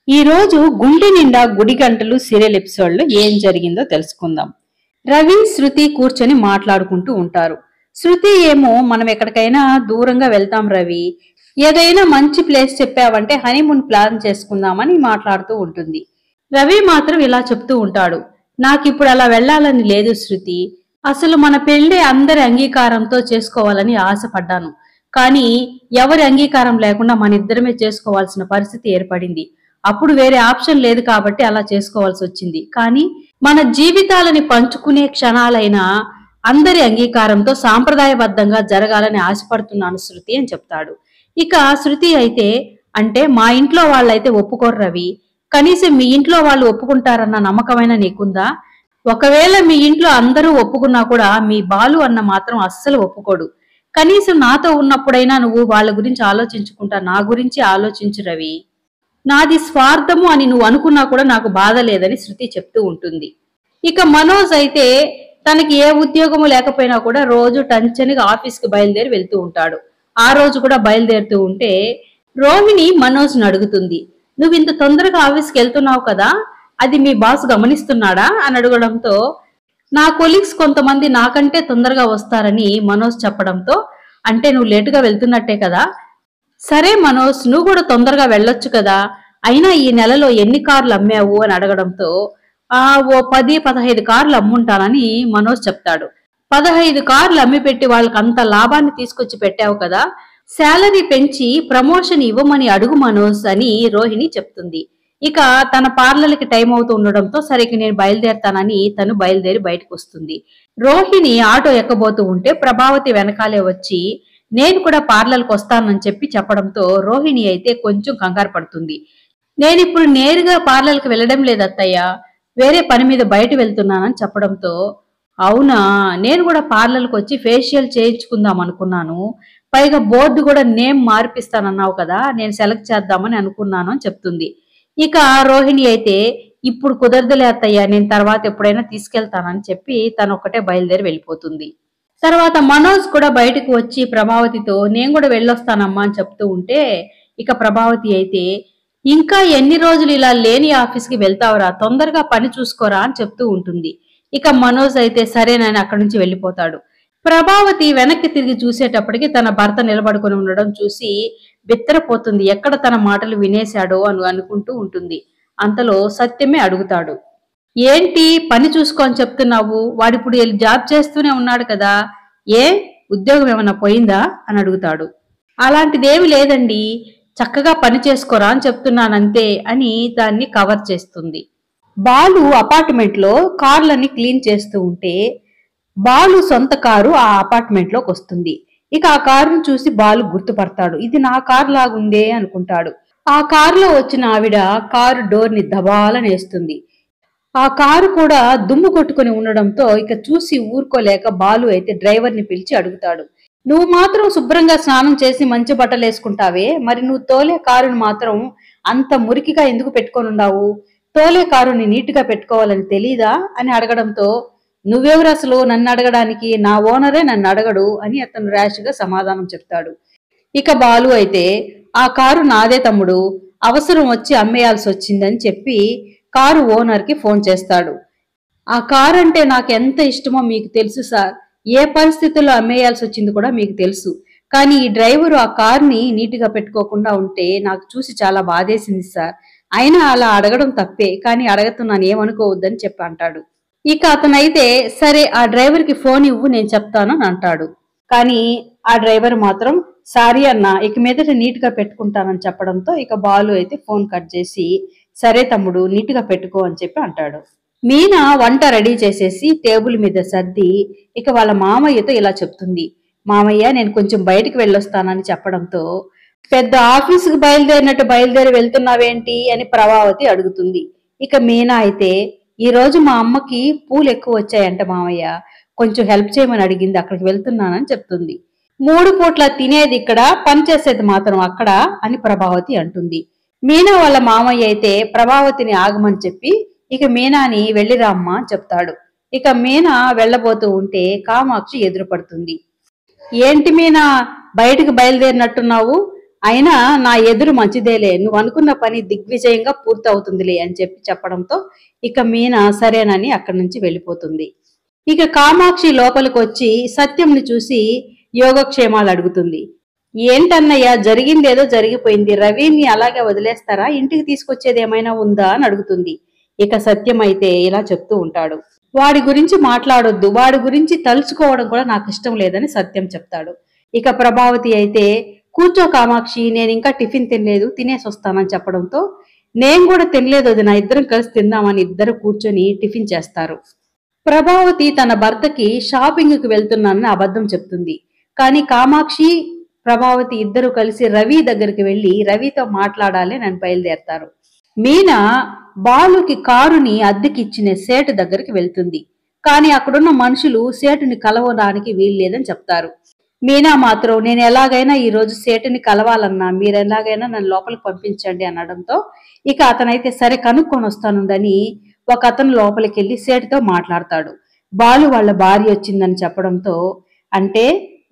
ఈ రోజు గుండె నిండా గుడి గంటలు సీరియల్ ఎపిసోడ్ లో ఏం జరిగిందో తెలుసుకుందాం. రవి శృతి కూర్చొని మాట్లాడుకుంటూ ఉంటారు. శృతి ఏమో మనం ఎక్కడికైనా దూరంగా వెళ్తాం రవి, ఏదైనా మంచి ప్లేస్ చెప్పావంటే హనీమూన్ ప్లాన్ చేసుకుందామని మాట్లాడుతూ ఉంటుంది. రవి మాత్రం ఇలా చెప్తూ ఉంటాడు, నాకిప్పుడు అలా వెళ్ళాలని లేదు శృతి, అసలు మన పెళ్లి అందరి అంగీకారంతో చేసుకోవాలని ఆశపడ్డాను. కానీ ఎవరి అంగీకారం లేకుండా మన ఇద్దరమే చేసుకోవాల్సిన పరిస్థితి ఏర్పడింది. అప్పుడు వేరే ఆప్షన్ లేదు కాబట్టి అలా చేసుకోవాల్సి వచ్చింది. కానీ మన జీవితాలని పంచుకునే క్షణాలైనా అందరి అంగీకారంతో సాంప్రదాయబద్ధంగా జరగాలని ఆశపడుతున్నాను శృతి అని చెప్తాడు. ఇక శృతి అయితే, అంటే మా ఇంట్లో వాళ్ళైతే ఒప్పుకోరు రవి, కనీసం మీ ఇంట్లో వాళ్ళు ఒప్పుకుంటారన్న నమ్మకమైనా నీకుందా? ఒకవేళ మీ ఇంట్లో అందరూ ఒప్పుకున్నా కూడా మీ బాలు అన్న మాత్రం అస్సలు ఒప్పుకోడు. కనీసం నాతో ఉన్నప్పుడైనా నువ్వు వాళ్ళ గురించి ఆలోచించుకుంటా, నా గురించి ఆలోచించు రవి. నాది స్వార్థము అని నువ్వు అనుకున్నా కూడా నాకు బాధ లేదని శృతి చెప్తూ ఉంటుంది. ఇక మనోజ్ అయితే తనకి ఏ ఉద్యోగము లేకపోయినా కూడా రోజు టంచనిగా ఆఫీస్కి బయలుదేరి వెళ్తూ ఉంటాడు. ఆ రోజు కూడా బయలుదేరుతూ ఉంటే రోహిణి మనోజ్ని అడుగుతుంది, నువ్వు ఇంత తొందరగా ఆఫీస్కి వెళ్తున్నావు కదా, అది మీ బాస్ గమనిస్తున్నాడా అని అడగడంతో, నా కొలీగ్స్ కొంతమంది నాకంటే తొందరగా వస్తారని మనోజ్ చెప్పడంతో, అంటే నువ్వు లేటుగా వెళ్తున్నట్టే కదా, సరే మనోజ్ నువ్వు కూడా తొందరగా వెళ్ళొచ్చు కదా, అయినా ఈ నెలలో ఎన్ని కార్లు అమ్మావు అని అడగడంతో, ఓ 10-15 కార్లు అమ్ముంటానని మనోజ్ చెప్తాడు. 15 కార్లు అమ్మి పెట్టి వాళ్ళకి అంత లాభాన్ని తీసుకొచ్చి పెట్టావు కదా, శాలరీ పెంచి ప్రమోషన్ ఇవ్వమని అడుగు మనోజ్ అని రోహిణి చెప్తుంది. ఇక తన పార్లర్కి టైం అవుతూ ఉండడంతో సరే నేను బయలుదేరతానని తను బయలుదేరి బయటకు వస్తుంది. రోహిణి ఆటో ఎక్కబోతూ ఉంటే ప్రభావతి వెనకాలే వచ్చి నేను కూడా పార్లర్కి వస్తానని చెప్పడంతో రోహిణి అయితే కొంచెం కంగారు పడుతుంది. నేనిప్పుడు నేరుగా పార్లర్కి వెళ్ళడం లేదు అత్తయ్య, వేరే పని మీద బయట వెళ్తున్నానని చెప్పడంతో, అవునా, నేను కూడా పార్లర్కి వచ్చి ఫేషియల్ చేయించుకుందాం అనుకున్నాను, పైగా బోర్డు కూడా నేమ్ మార్పిస్తానన్నావు కదా, నేను సెలెక్ట్ చేద్దామని అనుకున్నాను అని చెప్తుంది. ఇక రోహిణి అయితే ఇప్పుడు కుదరదులే అత్తయ్య, నేను తర్వాత ఎప్పుడైనా తీసుకెళ్తానని చెప్పి తను ఒక్కటే బయలుదేరి వెళ్ళిపోతుంది. తర్వాత మనోజ్ కూడా బయటకు వచ్చి ప్రభావతితో నేను కూడా వెళ్ళొస్తానమ్మా అని చెప్తూ ఉంటే, ఇక ప్రభావతి అయితే ఇంకా ఎన్ని రోజులు ఇలా లేని ఆఫీస్కి వెళ్తావురా, తొందరగా పని చూసుకోరా అని చెప్తూ ఉంటుంది. ఇక మనోజ్ అయితే సరేనని అక్కడి నుంచి వెళ్ళిపోతాడు. ప్రభావతి వెనక్కి తిరిగి చూసేటప్పటికి తన భర్త నిలబడుకొని ఉండడం చూసి బిత్తరపోతుంది, ఎక్కడ తన మాటలు వినేశాడో అని అనుకుంటూ ఉంటుంది. అంతలో సత్యమే అడుగుతాడు, ఏంటి పని చూసుకోని చెప్తున్నావు, వాడిప్పుడు జాబ్ చేస్తూనే ఉన్నాడు కదా, ఏ ఉద్యోగం ఏమన్నా పోయిందా అని అడుగుతాడు. అలాంటిదేమి లేదండి, చక్కగా పని చేసుకోరా అని చెప్తున్నానంతే అని దాన్ని కవర్ చేస్తుంది. బాలు అపార్ట్మెంట్ లో కార్లన్నీ క్లీన్ చేస్తూ ఉంటే బాలు సొంత కారు ఆ అపార్ట్మెంట్ లోకి వస్తుంది. ఇక ఆ కారును చూసి బాలు గుర్తుపడతాడు, ఇది నా కారు లాగుందే అనుకుంటాడు. ఆ కారులో వచ్చిన ఆవిడ కారు డోర్ ని దబాలనేస్తుంది. ఆ కారు కూడా దుమ్ము కొట్టుకుని ఉండడంతో ఇక చూసి ఊరుకోలేక బాలు అయితే డ్రైవర్ ని పిలిచి అడుగుతాడు, నువ్వు మాత్రం శుభ్రంగా స్నానం చేసి మంచి బట్టలు వేసుకుంటావే, మరి నువ్వు తోలే కారుని మాత్రం అంత మురికిగా ఎందుకు పెట్టుకొని ఉండావు, తోలే కారుని నీట్గా పెట్టుకోవాలని తెలీదా అని అడగడంతో, నువ్వెవరు అసలు నన్ను అడగడానికి, నా ఓనరే నన్ను అడగడు అని అతను ర్యాష్ గా సమాధానం చెప్తాడు. ఇక బాలు అయితే ఆ కారు నాదే తమ్ముడు, అవసరం వచ్చి అమ్మేయాల్సి వచ్చిందని చెప్పి కారు ఓనర్ కి ఫోన్ చేస్తాడు. ఆ కారు అంటే నాకు ఎంత ఇష్టమో మీకు తెలుసు సార్, ఏ పరిస్థితుల్లో అమ్మేయాల్సి వచ్చింది కూడా మీకు తెలుసు, కానీ ఈ డ్రైవరు ఆ కార్ని నీట్గా పెట్టుకోకుండా ఉంటే నాకు చూసి చాలా బాధేసింది సార్, అయినా అలా అడగడం తప్పే, కానీ అడగతున్నాను ఏమనుకోవద్దని చెప్పి అంటాడు. ఇక అతనైతే సరే ఆ డ్రైవర్ కి ఫోన్ ఇవ్వు నేను చెప్తాను అని అంటాడు. కానీ ఆ డ్రైవర్ మాత్రం సారీ అన్న, ఇక మీదట నీట్ గా పెట్టుకుంటానని చెప్పడంతో ఇక బాలు అయితే ఫోన్ కట్ చేసి సరే తమ్ముడు నీట్ గా పెట్టుకో అని చెప్పి అంటాడు. మీనా వంట రెడీ చేసేసి టేబుల్ మీద సర్ది ఇక వాళ్ళ మామయ్యతో ఇలా చెప్తుంది, మామయ్య నేను కొంచెం బయటికి వెళ్ళొస్తానని చెప్పడంతో, పెద్ద ఆఫీసుకు బయలుదేరినట్టు బయలుదేరి వెళ్తున్నావేంటి అని ప్రభావతి అడుగుతుంది. ఇక మీనా అయితే ఈ రోజు మా అమ్మకి పూలు ఎక్కువ వచ్చాయంట మామయ్య, కొంచెం హెల్ప్ చేయమని అడిగింది, అక్కడికి వెళ్తున్నానని చెప్తుంది. 3 పూట్ల తినేది ఇక్కడ, పని చేసేది మాత్రం అక్కడ అని ప్రభావతి అంటుంది. మీనా వాళ్ళ మామయ్య అయితే ప్రభావతిని ఆగమని చెప్పి ఇక మీనాని వెళ్ళిరామ్మా చెప్తాడు. ఇక మీనా వెళ్ళబోతూ ఉంటే కామాక్షి ఎదురుపడుతుంది. ఏంటి మీనా బయటికి బయలుదేరినట్టున్నావు, అయినా నా ఎదురు మంచిదేలే, నువ్వు అనుకున్న పని దిగ్విజయంగా పూర్తవుతుందిలే అని చెప్పడంతో ఇక మీనా సరేనని అక్కడి నుంచి వెళ్ళిపోతుంది. ఇక కామాక్షి లోపలికి వచ్చి సత్యంని చూసి యోగక్షేమాలు అడుగుతుంది. ఏంటన్నయ్య, జరిగిందేదో జరిగిపోయింది, రవిని అలాగే వదిలేస్తారా, ఇంటికి తీసుకొచ్చేది ఏమైనా ఉందా అని అడుగుతుంది. ఇక సత్యం అయితే ఇలా చెప్తూ ఉంటాడు. వాడి గురించి మాట్లాడొద్దు, వాడి గురించి తలుచుకోవడం కూడా నాకు ఇష్టం లేదని సత్యం చెప్తాడు. ఇక ప్రభావతి అయితే కూర్చో కామాక్షి, నేను ఇంకా టిఫిన్ తినలేదు, తినేసి వస్తానని చెప్పడంతో నేను కూడా తినలేదు వదిన, ఇద్దరం కలిసి తిందామని ఇద్దరు కూర్చొని టిఫిన్ చేస్తారు. ప్రభావతి తన భర్తకి షాపింగ్కి వెళ్తున్నానని అబద్ధం చెప్తుంది. కానీ కామాక్షి ప్రభావతి ఇద్దరు కలిసి రవి దగ్గరికి వెళ్లి రవితో మాట్లాడాలి అని బయలుదేరతారు. మీనా బాలుకి కారుని అద్దెకిచ్చిన సేటు దగ్గరికి వెళ్తుంది. కానీ అక్కడున్న మనుషులు సేటుని కలవడానికి వీల్లేదని చెప్తారు. మీనా మాత్రం నేను ఎలాగైనా ఈ రోజు సేటుని కలవాలన్నా మీరు ఎలాగైనా నన్ను లోపలికి పంపించండి అనడంతో ఇక అతనైతే సరే కనుక్కొని వస్తానుందని ఒక అతను లోపలికి వెళ్లి సేటుతో మాట్లాడతాడు. బాలు వాళ్ళ భార్య వచ్చిందని చెప్పడంతో అంటే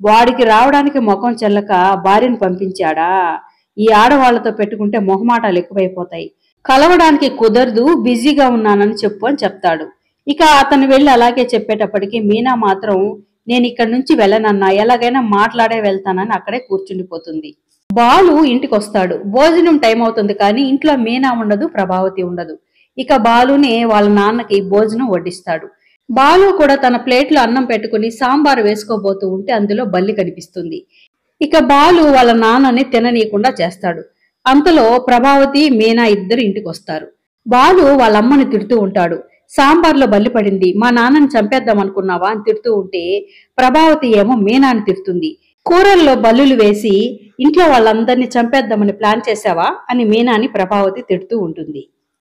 వాడికి రావడానికి ముఖం చెల్లక భార్యను పంపించాడా, ఈ ఆడవాళ్లతో పెట్టుకుంటే మొహమాటాలు ఎక్కువైపోతాయి, కలవడానికి కుదరదు, బిజీగా ఉన్నానని చెప్పు అని చెప్తాడు. ఇక అతను వెళ్లి అలాగే చెప్పేటప్పటికి మీనా మాత్రం నేను ఇక్కడి నుంచి వెళ్ళనన్నా, ఎలాగైనా మాట్లాడే వెళ్తానని అక్కడే కూర్చుండిపోతుంది. బాలు ఇంటికి వస్తాడు. భోజనం టైం అవుతుంది కానీ ఇంట్లో మీనా ఉండదు, ప్రభావతి ఉండదు. ఇక బాలునే వాళ్ళ నాన్నకి భోజనం వడ్డిస్తాడు. బాలు కూడా తన ప్లేట్లో అన్నం పెట్టుకుని సాంబారు వేసుకోబోతూ ఉంటే అందులో బల్లి కనిపిస్తుంది. ఇక బాలు వాళ్ళ నాన్నని తిననీయకుండా చేస్తాడు. అంతలో ప్రభావతి మీనా ఇద్దరు ఇంటికి వస్తారు. బాలు వాళ్ళమ్మని తిడుతూ ఉంటాడు. సాంబార్లో బల్లి పడింది, మా నాన్నని చంపేద్దాం అనుకున్నావా అని తిడుతూ ఉంటే ప్రభావతి ఏమో మీనాని తిడుతుంది. కూరల్లో బల్లులు వేసి ఇంట్లో వాళ్ళందరినీ చంపేద్దామని ప్లాన్ చేసావా అని మీనాని ప్రభావతి తిడుతూ ఉంటుంది.